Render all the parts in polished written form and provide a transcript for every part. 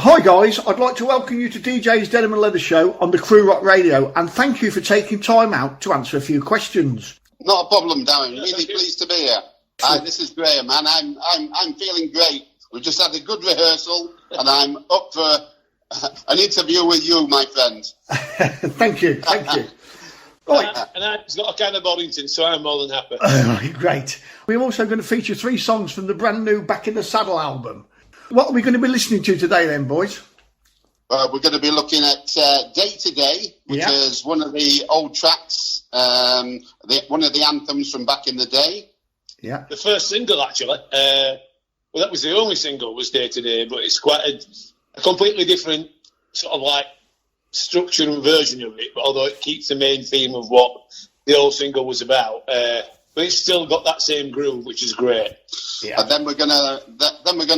Hi guys, I'd like to welcome you to DJ's Denim and Leather Show on the Crew Rock Radio, and thank you for taking time out to answer a few questions. Not a problem, Darren. Really pleased to be here. Hi, this is Graham, and I'm feeling great. We've just had a good rehearsal, and I'm up for an interview with you, my friend. Thank you. Right. And I've got a can of Boddington, so I'm more than happy. Great. We're also going to feature 3 songs from the brand new Back in the Saddle album. What are we going to be listening to today then, boys? We're going to be looking at Day to Day, which is one of the old tracks, one of the anthems from back in the day. Yeah. The first single, actually. Well, that was the only single, was Day to Day, but it's quite a completely different sort of like structure and version of it, but although it keeps the main theme of what the old single was about. But it's still got that same groove, which is great. Yeah. And then we're gonna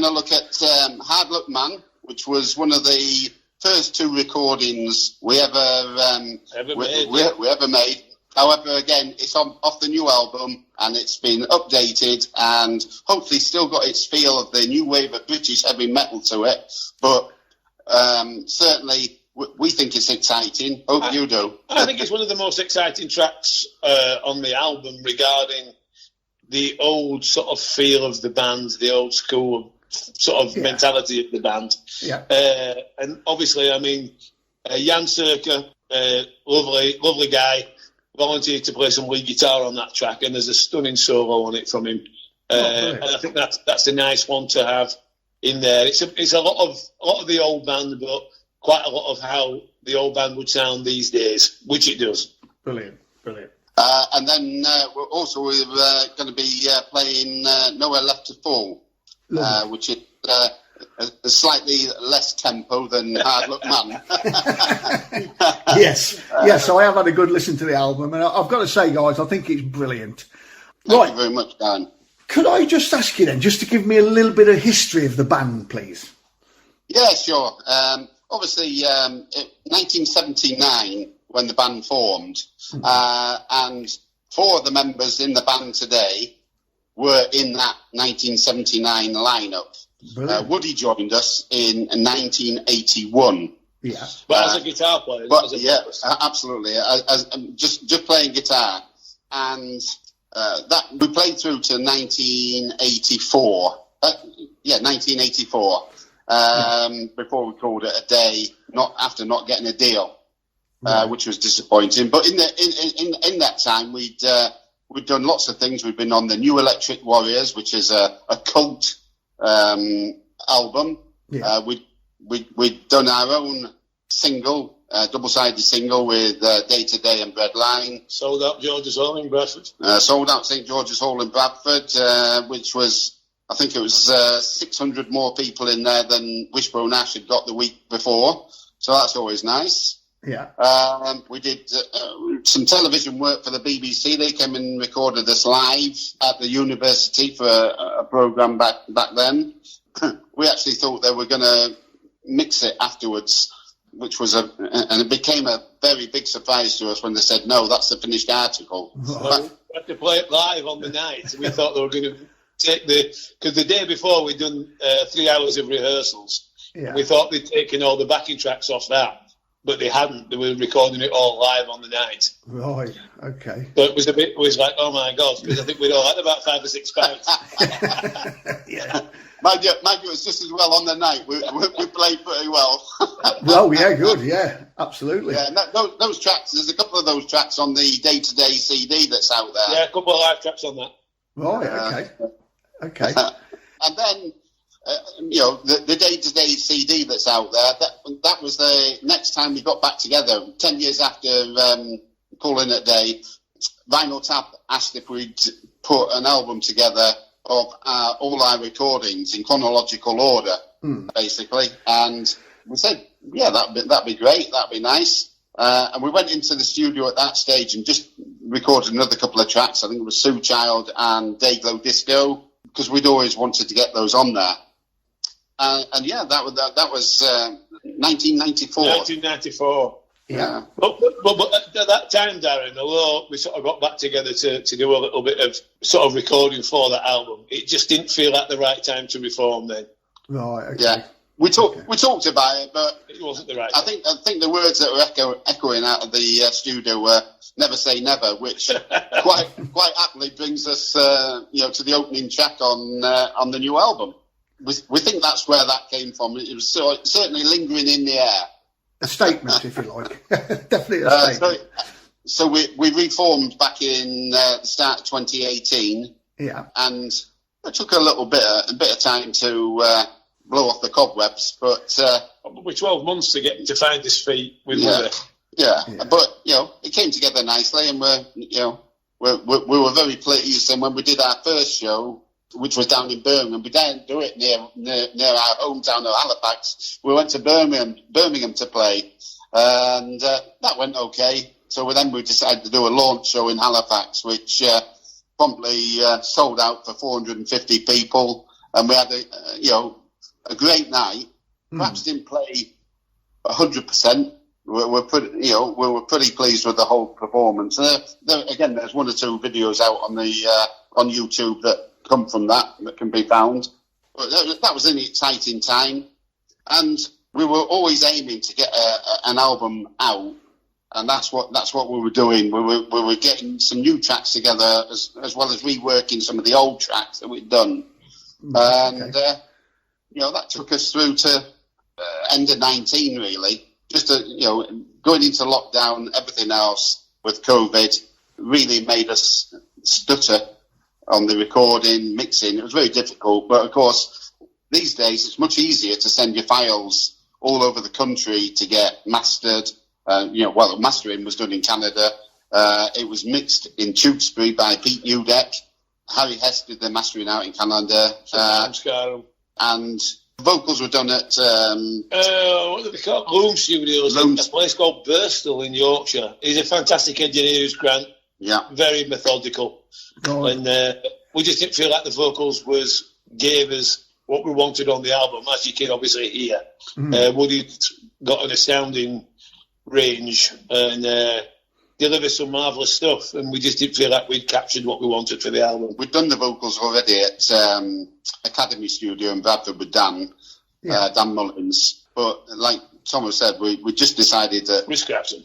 look at Hard Luck Man, which was one of the first 2 recordings we ever made. However, again, it's off the new album, and it's been updated, and hopefully still got its feel of the new wave of British heavy metal to it. But certainly, we think it's exciting. Hope you do. I think it's one of the most exciting tracks on the album regarding the old sort of feel of the band, the old school sort of mentality of the band. Yeah. And obviously, I mean, Jan Circa, lovely guy, volunteered to play some lead guitar on that track, and there's a stunning solo on it from him. And I think that's a nice one to have in there. It's a lot of the old band, but quite a lot of how the old band would sound these days, which it does. Brilliant. And then we're going to be playing Nowhere Left to Fall, which is a slightly less tempo than Hard Luck Man. Yes, so I have had a good listen to the album, and I've got to say, guys, I think it's brilliant. Thank you very much, Dan. Could I just ask you then, just to give me a little bit of history of the band, please? Yeah, sure. Obviously, 1979, when the band formed, and 4 of the members in the band today were in that 1979 lineup. Woody joined us in 1981. Yeah, but as a guitar player. Absolutely. As just playing guitar, and that we played through to 1984. 1984. Before we called it a day, after not getting a deal, which was disappointing. But in that time, we'd done lots of things. We'd been on the New Electric Warriors, which is a cult album. Yeah. We'd done our own single, double-sided single with Day to Day and Breadline. Sold Out George's Hall in Bradford. Sold Out St George's Hall in Bradford, which was, I think it was 600 more people in there than Wishbone Ash had got the week before. So that's always nice. Yeah. We did some television work for the BBC. They came and recorded us live at the university for a programme back then. We actually thought they were going to mix it afterwards, which was and it became a very big surprise to us when they said, no, that's the finished article. So we had to play it live on the night. We thought they were going to because the day before we'd done 3 hours of rehearsals. Yeah. We thought they'd taken all the backing tracks off that, but they hadn't. They were recording it all live on the night. Right, okay. So it was like, oh my God, because I think we'd all had about 5 or 6 pints. Yeah. Mind you, it was just as well on the night. We played pretty well. Well, yeah, good, yeah, absolutely. Yeah, those tracks, there's a couple of those tracks on the Day to Day CD that's out there. Yeah, a couple of live tracks on that. Right, okay. And then, the day-to-day CD that's out there, that was the next time we got back together. 10 years after Calling It a Day, Vinyl Tap asked if we'd put an album together of all our recordings in chronological order, basically. And we said, yeah, that'd be great, that'd be nice. And we went into the studio at that stage and just recorded another couple of tracks. I think it was Sue Child and Dayglow Disco, because we'd always wanted to get those on there. And yeah, that was 1994. 1994. Yeah. But at that time, Darren, although we sort of got back together to do a little bit of sort of recording for that album, it just didn't feel like the right time to reform then. Right, okay. Yeah. We talked about it, but it wasn't the right. I think the words that were echoing out of the studio were "Never Say Never," which quite aptly brings us, to the opening track on the new album. We think that's where that came from. It was certainly lingering in the air. A statement, if you like. Definitely a statement. So we reformed back in the start of 2018. Yeah. And it took a bit of time to blow off the cobwebs, but probably 12 months to find his feet with yeah. But it came together nicely, and we were very pleased. And when we did our first show, which was down in Birmingham, we didn't do it near our hometown of Halifax. We went to Birmingham to play, and that went okay. So we decided to do a launch show in Halifax, which promptly sold out for 450 people, and we had a great night. Perhaps didn't play 100%. We were pretty pleased with the whole performance. Again, there's one or two videos out on YouTube that come from that can be found. But that was an exciting time, and we were always aiming to get an album out, and that's what we were doing. We were getting some new tracks together as well as reworking some of the old tracks that we'd done, and that took us through to end of 19 really. Just going into lockdown, everything else with COVID really made us stutter on the recording, mixing. It was very difficult, but of course, these days it's much easier to send your files all over the country to get mastered. Mastering was done in Canada. It was mixed in Tewkesbury by Pete Newdeck. Harry Hess did the mastering out in Canada. And vocals were done at what do they call it? Loom Studios, a place called Birstall in Yorkshire. He's a fantastic engineer who's very methodical. And we just didn't feel like the vocals gave us what we wanted on the album, as you can obviously hear. Woody's got an astounding range and delivers some marvellous stuff, and we just didn't feel like we'd captured what we wanted for the album. We'd done the vocals already at Academy Studio in Bradford with Dan Mullins, but like Thomas said, we just decided that we scrapped them.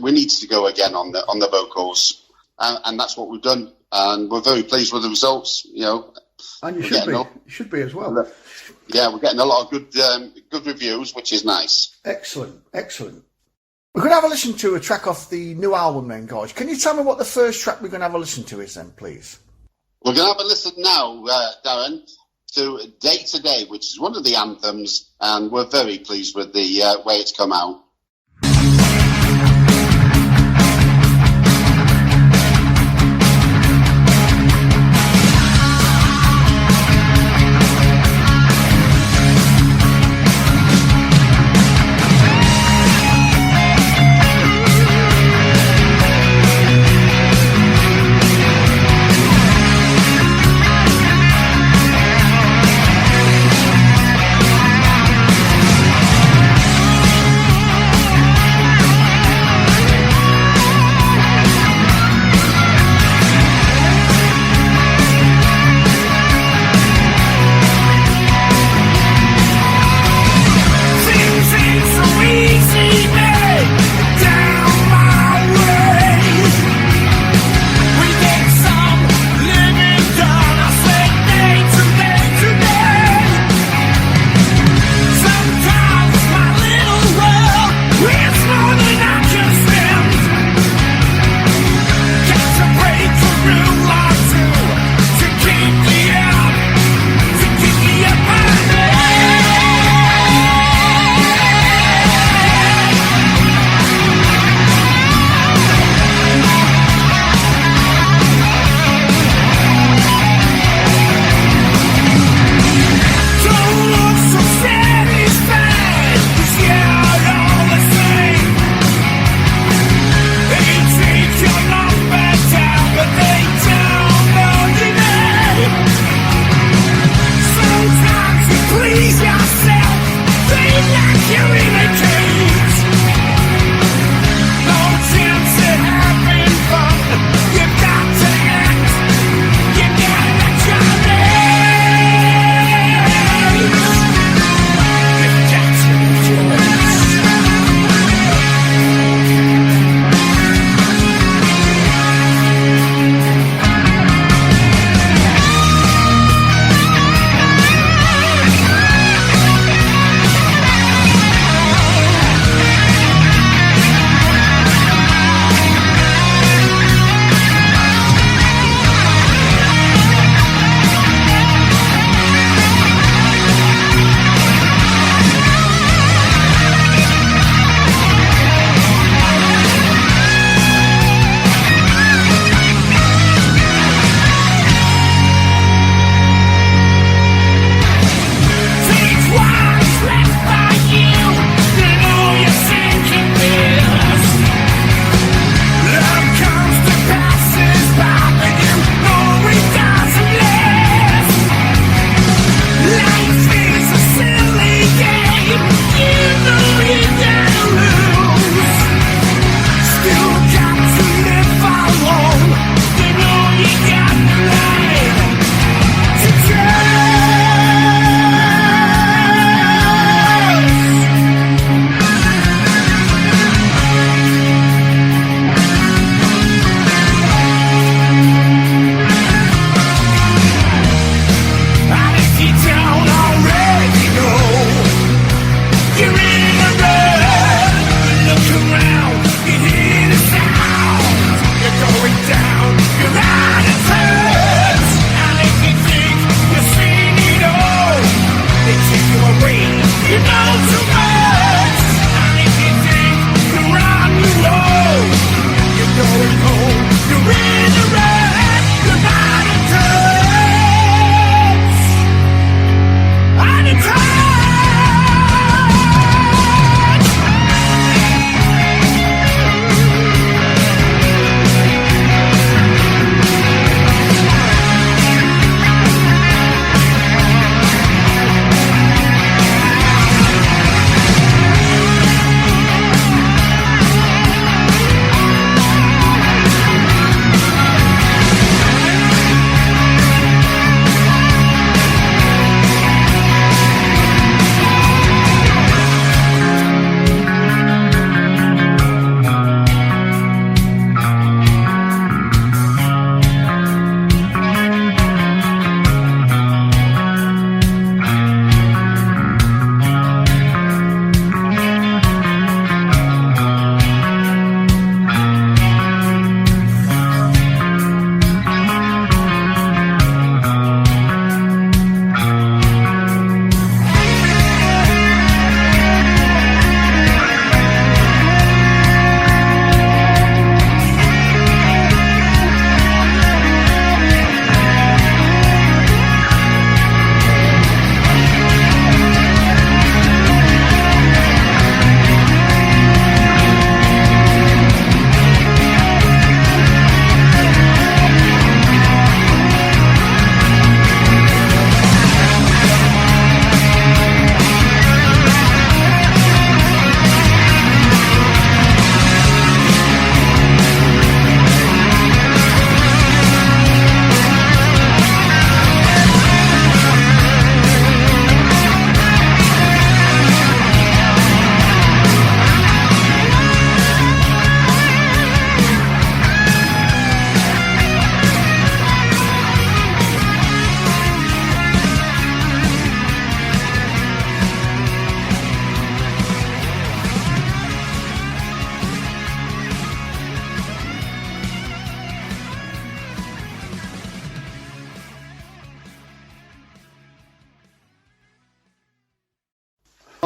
We needed to go again on the vocals, and that's what we've done, and we're very pleased with the results. And you should be as well. Yeah, we're getting a lot of good reviews, which is nice. Excellent. We're going to have a listen to a track off the new album then, guys. Can you tell me what the first track we're going to have a listen to is then, please? We're going to have a listen now, Darren, to Day to Day, which is one of the anthems, and we're very pleased with the way it's come out.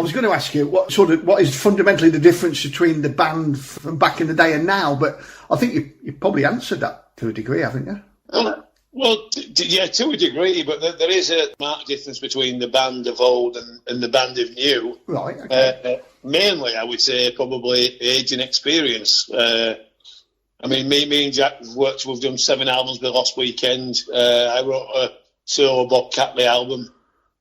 was going to ask you what is fundamentally the difference between the band from back in the day and now, but I think you probably answered that to a degree, haven't you? Well, yeah, to a degree, but there is a marked difference between the band of old and the band of new. Right. Okay. Mainly, I would say probably age and experience. I mean, me and Jack we've done 7 albums with Lost Weekend. I wrote a solo Bob Catley album.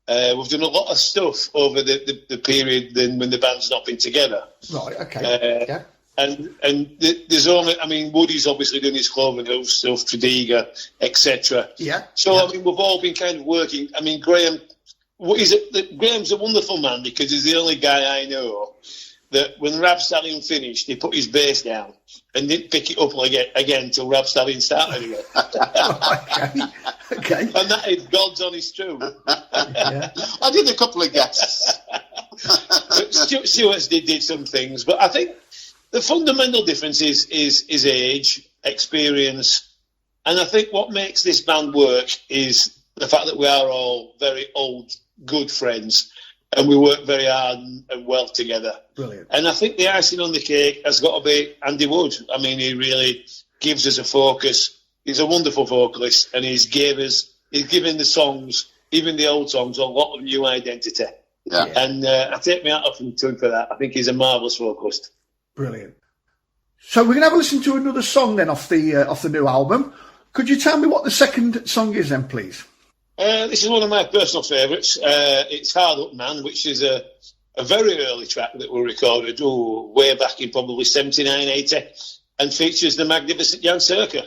We've done a lot of stuff over the period when the band's not been together. Right, okay. Yeah. And there's only, I mean, Woody's obviously done his Cloven Hoof stuff, Tradiga, etc. Yeah. So, I mean, we've all been kind of working. I mean, Graham's a wonderful man because he's the only guy I know that when Rhabstallion finished, he put his bass down and didn't pick it up again until Rhabstallion started again. Okay. And that is God's honest truth. Yeah. I did a couple of guesses. Stuart did some things, but I think the fundamental difference is age, experience, and I think what makes this band work is the fact that we are all very old, good friends, and we work very hard and well together. Brilliant. And I think the icing on the cake has got to be Andy Wood. I mean, he really gives us a focus. He's a wonderful vocalist, and he's given the songs, even the old songs, a lot of new identity. Yeah. And I take my hat off to him for that. I think he's a marvellous vocalist. Brilliant. So we're going to have a listen to another song then off the new album. Could you tell me what the second song is then, please? This is one of my personal favourites. It's Hard Up Man, which is a very early track that we recorded way back in probably 79, 80, and features the magnificent Jan Serker.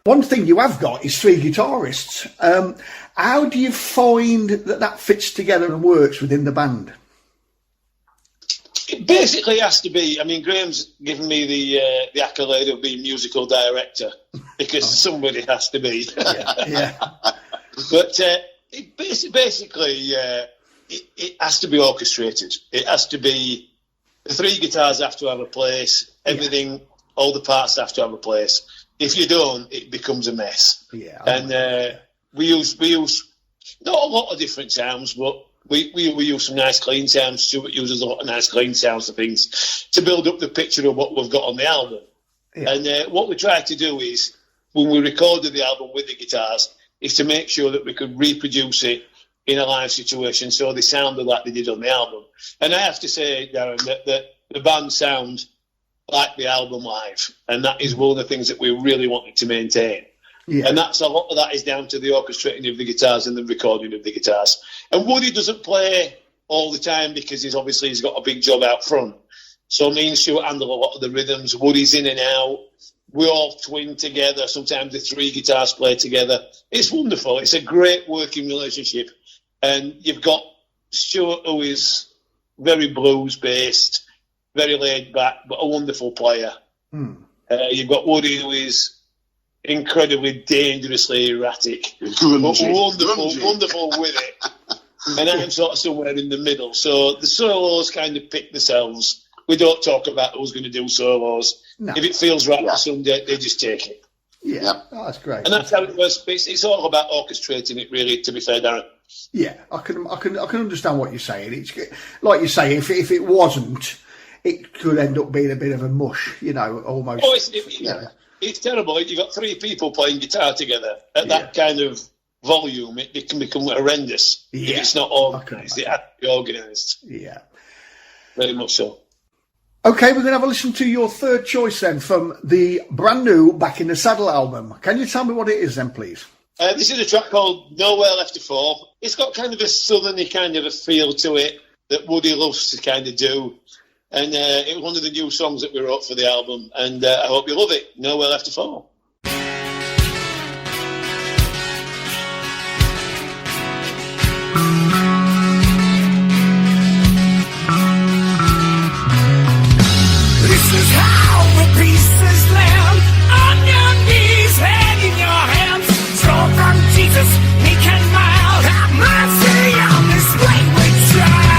One thing you have got is 3 guitarists. How do you find that fits together and works within the band? It basically has to be. I mean, Graham's given me the accolade of being musical director because somebody has to be. Yeah. But it basically it has to be orchestrated. It has to be, the 3 guitars have to have a place. Everything, all the parts have to have a place. If you don't, it becomes a mess. Yeah. And we use not a lot of different sounds, but we use some nice clean sounds. Stuart uses a lot of nice clean sounds and things to build up the picture of what we've got on the album. Yeah. And what we tried to do is, when we recorded the album with the guitars, is to make sure that we could reproduce it in a live situation so they sounded like they did on the album. And I have to say, Darren, that the band sound like the album live, and that is one of the things that we really wanted to maintain. Yeah. And a lot of that is down to the orchestrating of the guitars and the recording of the guitars. And Woody doesn't play all the time because he's got a big job out front. So me and Stuart handle a lot of the rhythms. Woody's in and out. We all twin together. Sometimes the 3 guitars play together. It's wonderful. It's a great working relationship. And you've got Stuart, who is very blues-based, very laid back, but a wonderful player. You've got Woody, who is incredibly dangerously erratic, but wonderful with it. And I'm sort of somewhere in the middle. So the solos kind of pick themselves. We don't talk about who's going to do solos. No. If it feels right for Sunday, they just take it. Yeah, oh, that's great. And that's how it was. It's all about orchestrating it, really. To be fair, Darren. Yeah, I can understand what you're saying. It's like you say, if it wasn't, it could end up being a bit of a mush, almost. Oh, it's terrible. You've got 3 people playing guitar together at that kind of volume. It can become horrendous if it's not organised. It has to be organised. Yeah, very much so. Okay, we're going to have a listen to your third choice then from the brand new Back in the Saddle album. Can you tell me what it is then, please? This is a track called Nowhere Left to Fall. It's got kind of a southerny kind of a feel to it that Woody loves to kind of do. And it was one of the new songs that we wrote for the album. And I hope you love it. Nowhere Left to Fall. Try.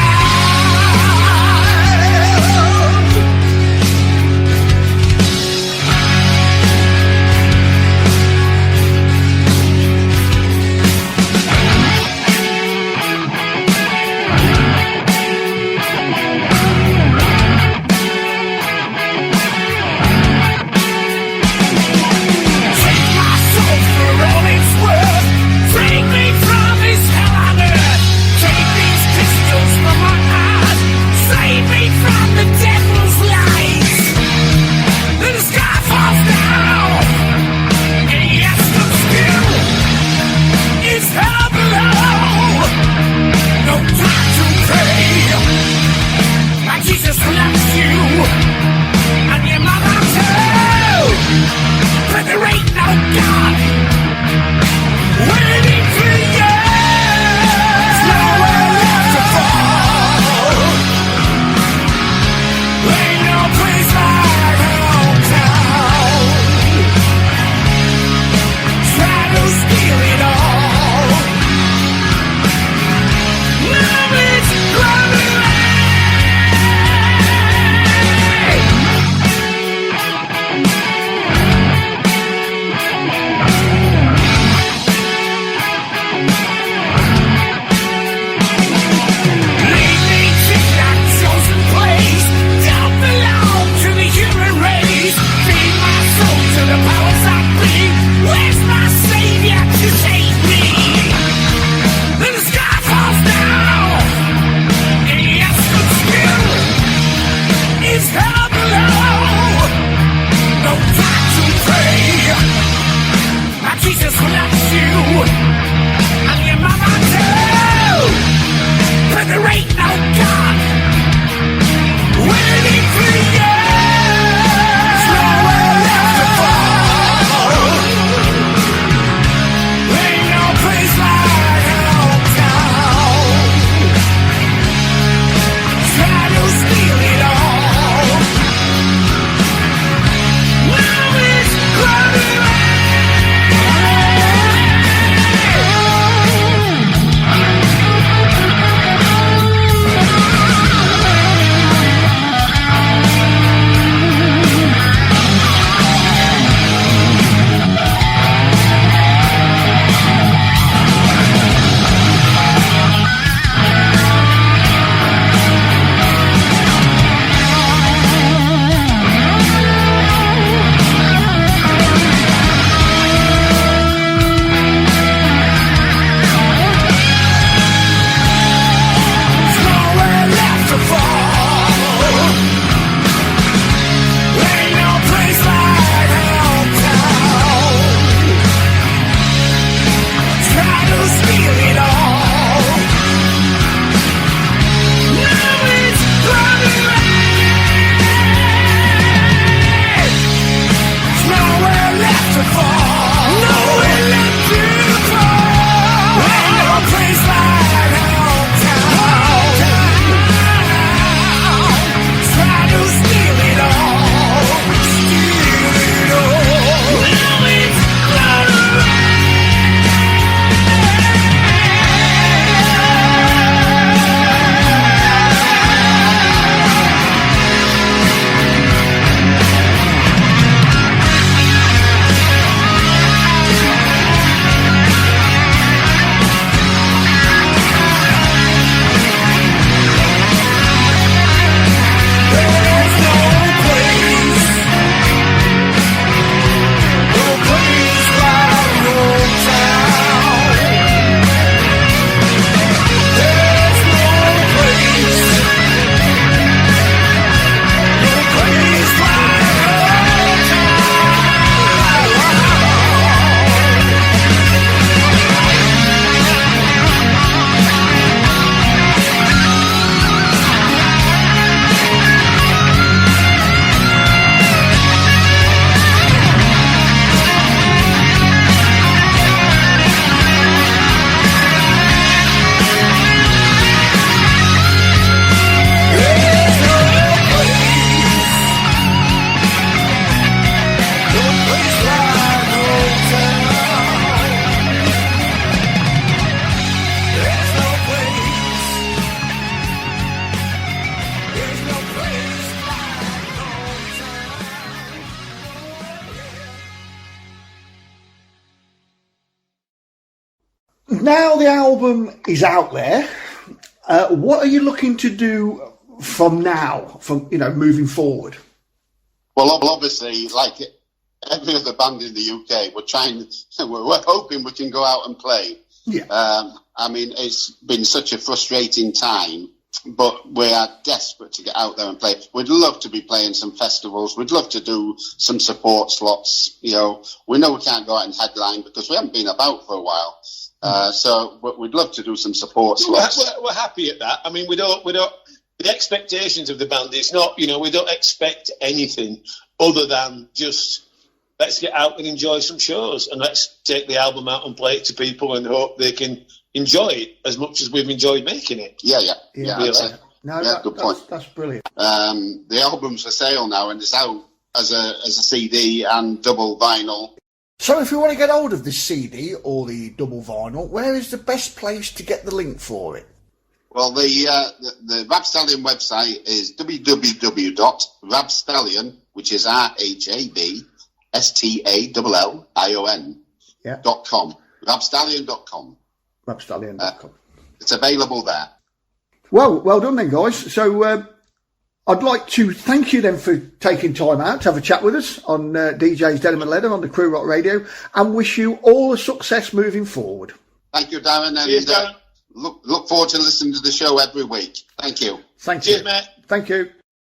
Now the album is out there, what are you looking to do from now, moving forward? Well, obviously, like every other band in the UK, we're hoping we can go out and play. Yeah. I mean, it's been such a frustrating time, but we are desperate to get out there and play. We'd love to be playing some festivals. We'd love to do some support slots. We know we can't go out and headline because we haven't been about for a while. So we'd love to do some support slots. We're happy at that. I mean, we don't. The expectations of the band is not. We don't expect anything other than just let's get out and enjoy some shows, and let's take the album out and play it to people, and hope they can enjoy it as much as we've enjoyed making it. Yeah. Good point. That's brilliant. The album's for sale now, and it's out as a CD and double vinyl. So if you want to get hold of this CD or the double vinyl, where is the best place to get the link for it? Well, the Rhabstallion website is www.rhabstallion, which is RHABSTALLION .com. Rhabstallion.com. Rhabstallion.com. It's available there. Well done then, guys. So I'd like to thank you then for taking time out to have a chat with us on DJ's Denim and Leather on the Crew Rock Radio, and wish you all the success moving forward. Thank you, Darren. And cheers, Darren. Look forward to listening to the show every week. Thank you. Thank you. Cheers, mate. Thank you.